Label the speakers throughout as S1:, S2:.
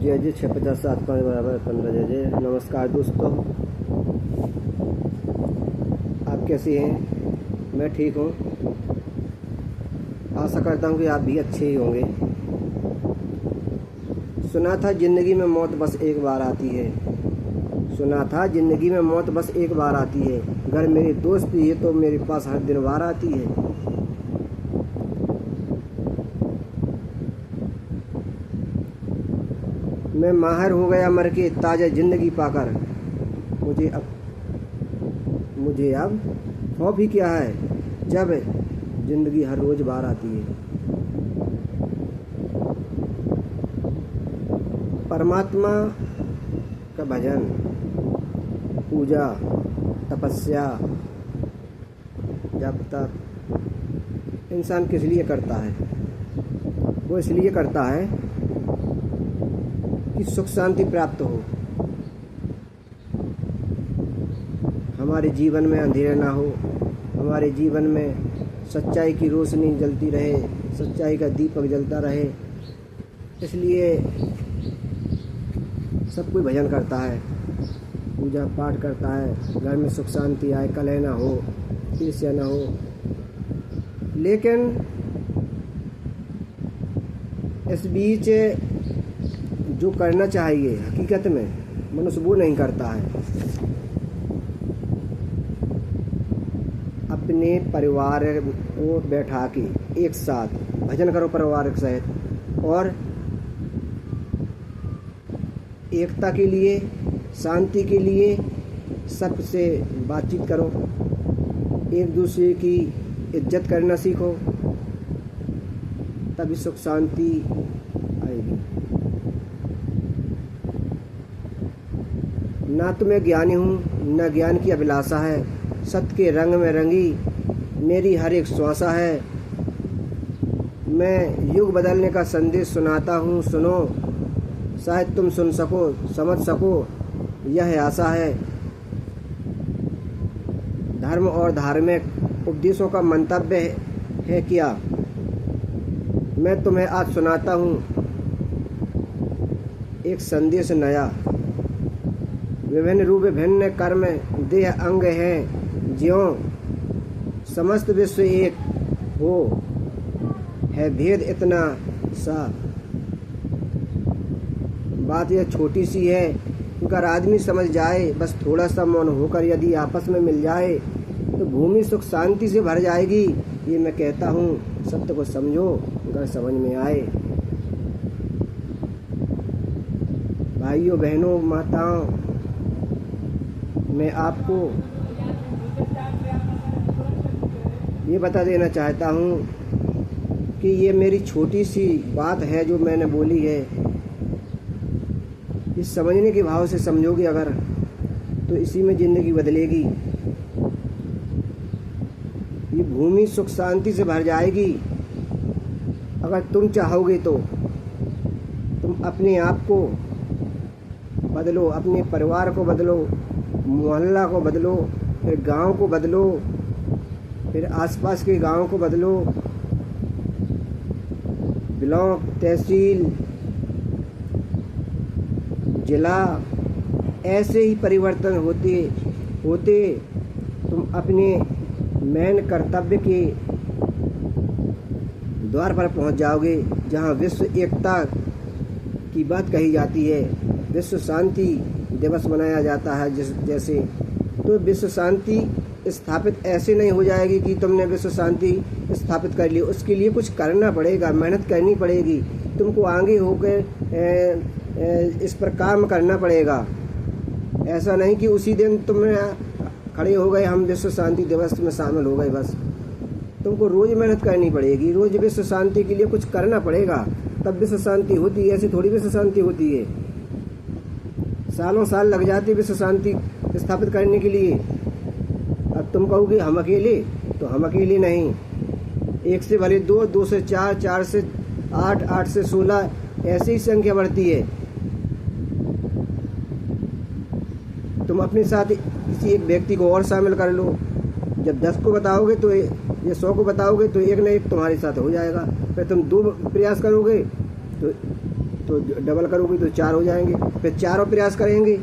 S1: जय जय 650 जय जय। नमस्कार दोस्तों, आप कैसे हैं? मैं ठीक हूँ। आशा करता हूँ कि आप भी अच्छे ही होंगे। सुना था ज़िंदगी में मौत बस एक बार आती है। सुना था ज़िंदगी में मौत बस एक बार आती है। अगर मेरी दोस्त ये तो मेरे पास हर दिन वार आती है। मैं माहिर हो गया मर के ताज़ा ज़िंदगी पाकर। मुझे अब खौफ ही क्या है जब ज़िंदगी हर रोज़ बार आती है। परमात्मा का भजन, पूजा, तपस्या, जब तक इंसान किस लिए करता है? वो इसलिए करता है कि सुख शांति प्राप्त हो, हमारे जीवन में अंधेरा ना हो, हमारे जीवन में सच्चाई की रोशनी जलती रहे, सच्चाई का दीपक जलता रहे। इसलिए सब कोई भजन करता है, पूजा पाठ करता है, घर में सुख शांति आए, कलह ना हो, ईर्ष्या ना हो। लेकिन इस बीच जो करना चाहिए हकीकत में मनुष्य वो नहीं करता है। अपने परिवार को बैठा के एक साथ भजन करो परिवार के सहित, और एकता के लिए, शांति के लिए सबसे बातचीत करो, एक दूसरे की इज्जत करना सीखो, तभी सुख शांति आएगी। ना तो मैं ज्ञानी हूँ न ज्ञान की अभिलाषा है, सत्य के रंग में रंगी मेरी हर एक श्वासा है। मैं युग बदलने का संदेश सुनाता हूँ, सुनो, शायद तुम सुन सको, समझ सको, यह आशा है। धर्म और धार्मिक उपदेशों का मंतव्य है क्या? मैं तुम्हें आज सुनाता हूँ एक संदेश नया। विभिन्न रूप विभिन्न कर्म देह अंग हैं, ज्यों समस्त विश्व एक हो, है भेद इतना सा। बात यह छोटी सी है, अगर आदमी समझ जाए, बस थोड़ा सा मौन होकर यदि आपस में मिल जाए तो भूमि सुख शांति से भर जाएगी। ये मैं कहता हूँ, सत्य को समझो अगर समझ में आए। भाइयों बहनों माताओं, मैं आपको ये बता देना चाहता हूँ कि ये मेरी छोटी सी बात है जो मैंने बोली है। इस समझने के भाव से समझोगे अगर, तो इसी में ज़िंदगी बदलेगी। ये भूमि सुख शांति से भर जाएगी अगर तुम चाहोगे तो। तुम अपने आप को बदलो, अपने परिवार को बदलो, मोहल्ला को बदलो, फिर गांव को बदलो, फिर आसपास के गांव को बदलो, ब्लॉक, तहसील, जिला, ऐसे ही परिवर्तन होते होते तुम अपने मेन कर्तव्य के द्वार पर पहुंच जाओगे, जहां विश्व एकता की बात कही जाती है, विश्व शांति दिवस मनाया जाता है। जैसे तो विश्व शांति स्थापित ऐसे नहीं हो जाएगी कि तुमने विश्व शांति स्थापित कर ली। उसके लिए कुछ करना पड़ेगा, मेहनत करनी पड़ेगी, तुमको आगे होकर इस पर काम करना पड़ेगा। ऐसा नहीं कि उसी दिन तुम खड़े हो गए, हम विश्व शांति दिवस में शामिल हो गए, बस। तुमको रोज़ मेहनत करनी पड़ेगी, रोज़ विश्व शांति के लिए कुछ करना पड़ेगा, तब विश्व शांति होती है। ऐसी थोड़ी विश्व शांति होती है, सालों साल लग जाते विश्व शांति स्थापित करने के लिए। अब तुम कहोगे हम अकेले, तो हम अकेले नहीं, 1 से भले 2, 2 से 4, 4 से 8, 8 से 16, ऐसे ही संख्या बढ़ती है। तुम अपने साथ किसी एक व्यक्ति को और शामिल कर लो। जब 10 को बताओगे तो ये 100 को बताओगे तो एक न एक तुम्हारे साथ हो जाएगा। फिर तुम 2 प्रयास करोगे तो तो डबल करोगे तो 4 हो जाएंगे, फिर चारों प्रयास करेंगे।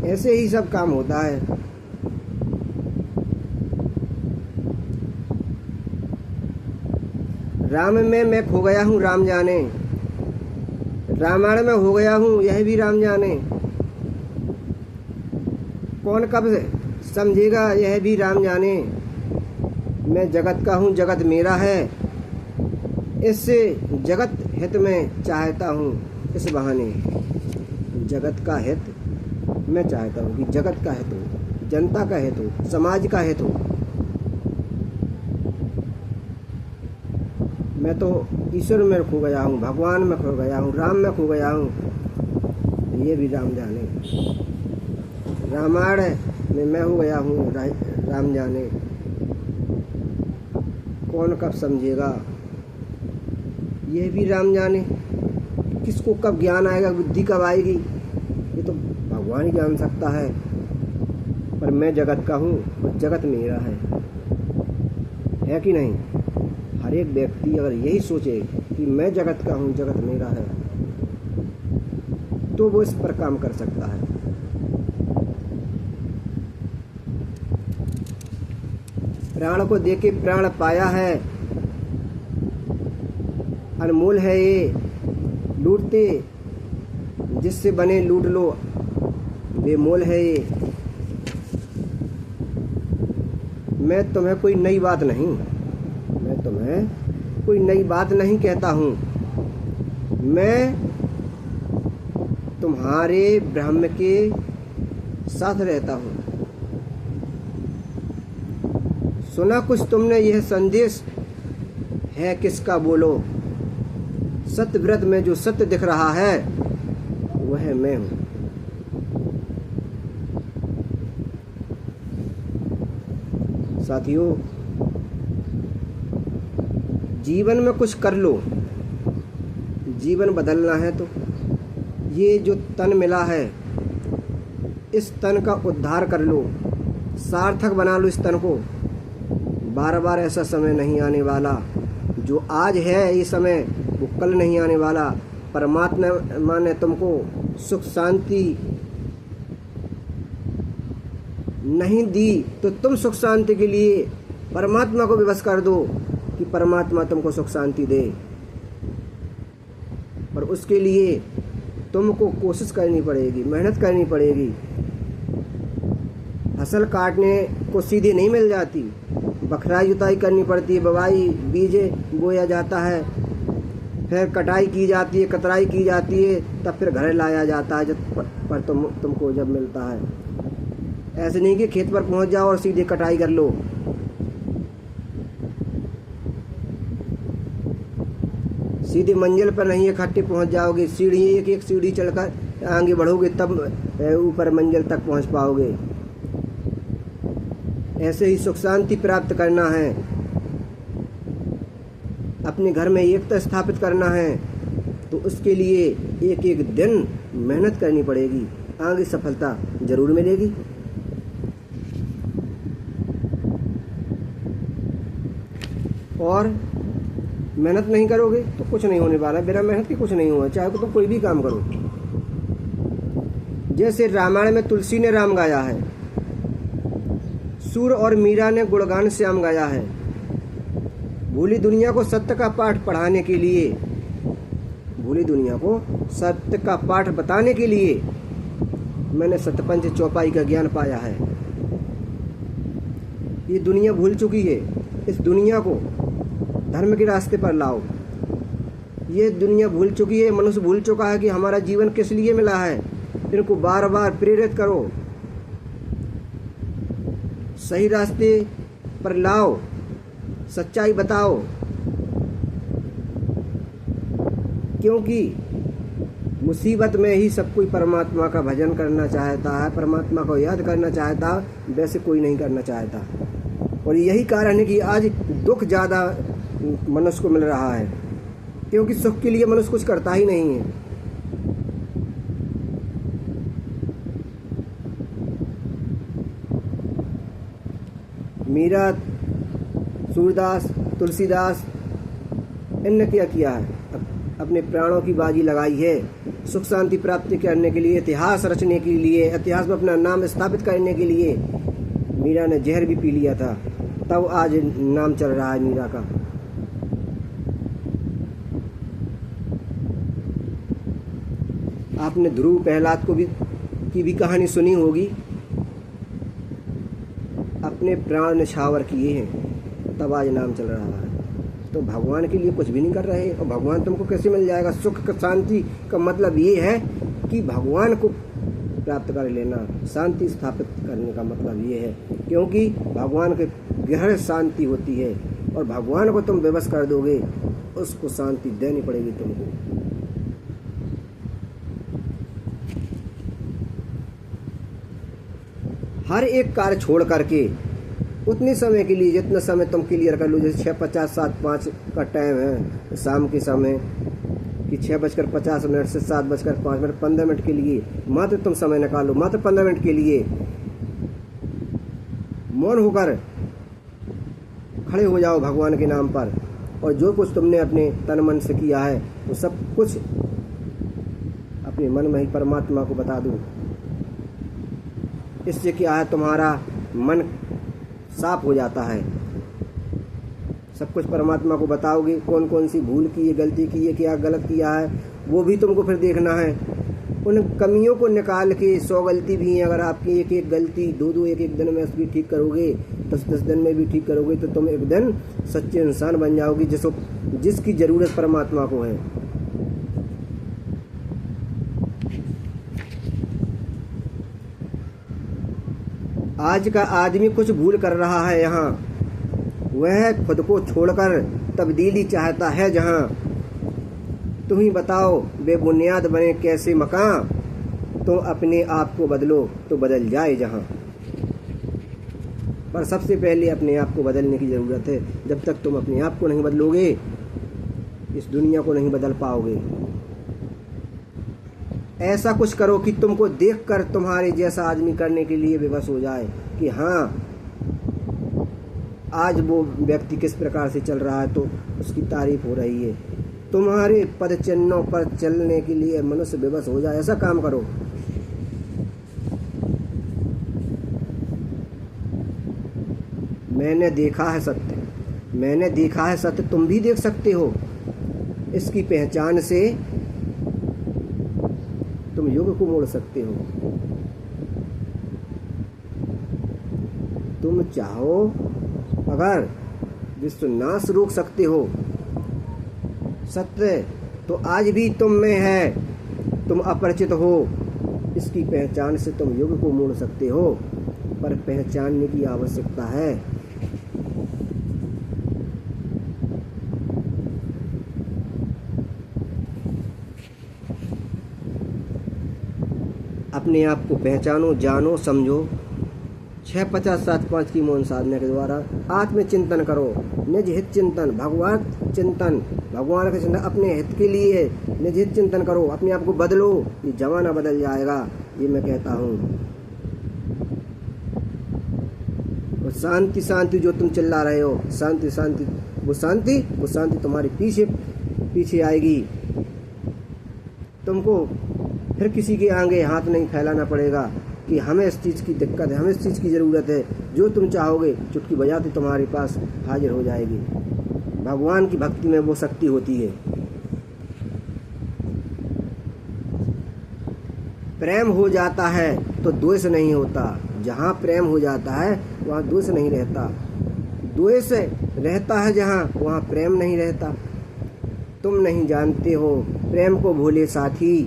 S1: ऐसे ही सब काम होता है। राम में मैं खो गया हूँ राम जाने, रामायण में हो गया हूँ यह भी राम जाने। कौन कब समझेगा यह भी राम जाने। मैं जगत का हूँ जगत मेरा है, इससे जगत हित में चाहता हूँ इस बहाने। जगत का हित मैं चाहता हूँ कि जगत का हित हो, जनता का हित हो, समाज का हित हो। मैं तो ईश्वर में खो गया हूँ, भगवान में खो गया हूँ, राम में खो गया हूँ, ये भी राम जाने। रामायण में मैं हो गया हूँ राम जाने। कौन कब समझेगा ये भी राम जाने। किसको कब ज्ञान आएगा, बुद्धि कब आएगी, ये तो भगवान ही जान सकता है। पर मैं जगत का हूँ और जगत मेरा है कि नहीं। हर एक व्यक्ति अगर यही सोचे कि मैं जगत का हूँ जगत मेरा है, तो वो इस पर काम कर सकता है। प्राण को देके प्राण पाया है, अनमोल है ये, लूटते जिससे बने लूट लो, बेमोल है ये। मैं तुम्हें कोई नई बात नहीं, मैं तुम्हें कोई नई बात नहीं कहता हूँ, मैं तुम्हारे ब्रह्म के साथ रहता हूँ। सुना कुछ तुमने यह संदेश है किसका बोलो, सत्यव्रत में जो सत्य दिख रहा है वह मैं हूँ। साथियों, जीवन में कुछ कर लो, जीवन बदलना है तो ये जो तन मिला है इस तन का उद्धार कर लो, सार्थक बना लो इस तन को। बार बार ऐसा समय नहीं आने वाला, जो आज है ये समय वो कल नहीं आने वाला। परमात्मा ने तुमको सुख शांति नहीं दी तो तुम सुख शांति के लिए परमात्मा को विवश कर दो कि परमात्मा तुमको सुख शांति दे। और उसके लिए तुमको कोशिश करनी पड़ेगी, मेहनत करनी पड़ेगी। फसल काटने को सीधी नहीं मिल जाती, बखराई जुताई करनी पड़ती है, बवाई बीज बोया जाता है, फिर कटाई की जाती है, कतराई की जाती है, तब फिर घर लाया जाता है जब पर तुमको जब मिलता है। ऐसे नहीं कि खेत पर पहुंच जाओ और सीधे कटाई कर लो। सीधे मंजिल पर नहीं इकट्ठे पहुंच जाओगे, सीढ़ी एक एक सीढ़ी चढ़कर आगे बढ़ोगे तब ऊपर मंजिल तक पहुंच पाओगे। ऐसे ही सुख शांति प्राप्त करना है, अपने घर में एकता स्थापित करना है, तो उसके लिए एक एक दिन मेहनत करनी पड़ेगी, आगे सफलता जरूर मिलेगी। और मेहनत नहीं करोगे तो कुछ नहीं होने वाला, बिना मेहनत के कुछ नहीं हुआ, चाहे तो कोई भी काम करो। जैसे रामायण में तुलसी ने राम गाया है, सूर और मीरा ने गुणगान श्याम गाया है। भूली दुनिया को सत्य का पाठ पढ़ाने के लिए, भूली दुनिया को सत्य का पाठ बताने के लिए मैंने सतपंच चौपाई का ज्ञान पाया है। ये दुनिया भूल चुकी है, इस दुनिया को धर्म के रास्ते पर लाओ। ये दुनिया भूल चुकी है, मनुष्य भूल चुका है कि हमारा जीवन किस लिए मिला है। इनको बार बार प्रेरित करो, सही रास्ते पर लाओ, सच्चाई बताओ। क्योंकि मुसीबत में ही सब कोई परमात्मा का भजन करना चाहता है, परमात्मा को याद करना चाहता, वैसे कोई नहीं करना चाहता। और यही कारण है कि आज दुख ज़्यादा मनुष्य को मिल रहा है, क्योंकि सुख के लिए मनुष्य कुछ करता ही नहीं है। मीरा, सूरदास, तुलसीदास, इनने क्या किया है? अपने प्राणों की बाजी लगाई है। सुख शांति प्राप्ति करने के लिए, इतिहास रचने के लिए, इतिहास में अपना नाम स्थापित करने के लिए मीरा ने जहर भी पी लिया था, तब आज नाम चल रहा है मीरा का। आपने ध्रुव प्रहलाद की भी कहानी सुनी होगी। अपने प्राण निछावर किए हैं, तब आज नाम चल रहा है। तो भगवान के लिए कुछ भी नहीं कर रहे, और भगवान तुमको कैसे मिल जाएगा? सुख शांति का मतलब ये है कि भगवान को प्राप्त कर लेना। शांति स्थापित करने का मतलब ये है, क्योंकि भगवान के गहरे शांति होती है, और भगवान को तुम विवश कर दोगे, उसको शांति देनी पड़ेगी तुमको। हर एक कार्य छोड़ करके उतने समय के लिए, जितना समय तुम क्लियर कर लो, जैसे 6:50 7:05 का टाइम है शाम के समय, कि 6:50 से 7:05 15 मिनट के लिए मात्र तुम समय निकालो, मात्र 15 मिनट के लिए मौन होकर खड़े हो जाओ भगवान के नाम पर, और जो कुछ तुमने अपने तन मन से किया है वो सब कुछ अपने मन में ही परमात्मा को बता दो। इससे क्या है, तुम्हारा मन साफ हो जाता है। सब कुछ परमात्मा को बताओगे, कौन कौन सी भूल की है, गलती की है, क्या गलत किया है, वो भी तुमको फिर देखना है। उन कमियों को निकाल के, 100 गलती भी हैं, अगर आपकी एक एक गलती 2-2 एक दिन में भी ठीक करोगे, 10-10 दिन में भी ठीक करोगे, तो तुम एक दिन सच्चे इंसान बन जाओगे, जिसकी ज़रूरत परमात्मा को है। आज का आदमी कुछ भूल कर रहा है यहाँ, वह खुद को छोड़कर तब्दीली चाहता है जहाँ। तुम ही बताओ बेबुनियाद बने कैसे मकान, तो अपने आप को बदलो तो बदल जाए जहाँ। पर सबसे पहले अपने आप को बदलने की ज़रूरत है। जब तक तुम अपने आप को नहीं बदलोगे, इस दुनिया को नहीं बदल पाओगे। ऐसा कुछ करो कि तुमको देखकर तुम्हारे जैसा आदमी करने के लिए विवश हो जाए कि हाँ, आज वो व्यक्ति किस प्रकार से चल रहा है, तो उसकी तारीफ हो रही है। तुम्हारे पद चिन्हों पर चलने के लिए मनुष्य विवश हो जाए, ऐसा काम करो। मैंने देखा है सत्य, मैंने देखा है सत्य, तुम भी देख सकते हो। इसकी पहचान से तुम युग को मोड़ सकते हो। तुम चाहो अगर विश्वनाश रोक सकते हो सत्य, तो आज भी तुम में है। तुम अपरिचित हो, इसकी पहचान से तुम युग को मोड़ सकते हो, पर पहचानने की आवश्यकता है। अपने आप को पहचानो, जानो, समझो। 6:50-7:05 की मौन साधना के द्वारा आत्मचिंतन करो, निज हित चिंतन, भगवत चिंतन, भगवान का चिंतन अपने हित के लिए निज हित चिंतन करो। अपने आप को बदलो, ये जमाना बदल जाएगा, ये मैं कहता हूँ। और शांति शांति जो तुम चिल्ला रहे हो, शांति शांति, वो शांति तुम्हारे पीछे पीछे आएगी। तुमको फिर किसी के आगे हाथ नहीं फैलाना पड़ेगा कि हमें इस चीज़ की दिक्कत है, हमें इस चीज़ की ज़रूरत है। जो तुम चाहोगे चुटकी बजाते तुम्हारे पास हाजिर हो जाएगी। भगवान की भक्ति में वो शक्ति होती है। प्रेम हो जाता है तो द्वेष नहीं होता। जहाँ प्रेम हो जाता है वहाँ द्वेष नहीं रहता। द्वेष रहता है जहाँ, वहाँ प्रेम नहीं रहता। तुम नहीं जानते हो प्रेम को भोले साथी।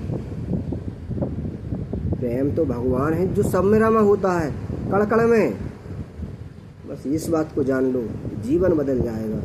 S1: प्रेम तो भगवान है जो सब में रमा होता है, कण कण में। बस इस बात को जान लो, जीवन बदल जाएगा।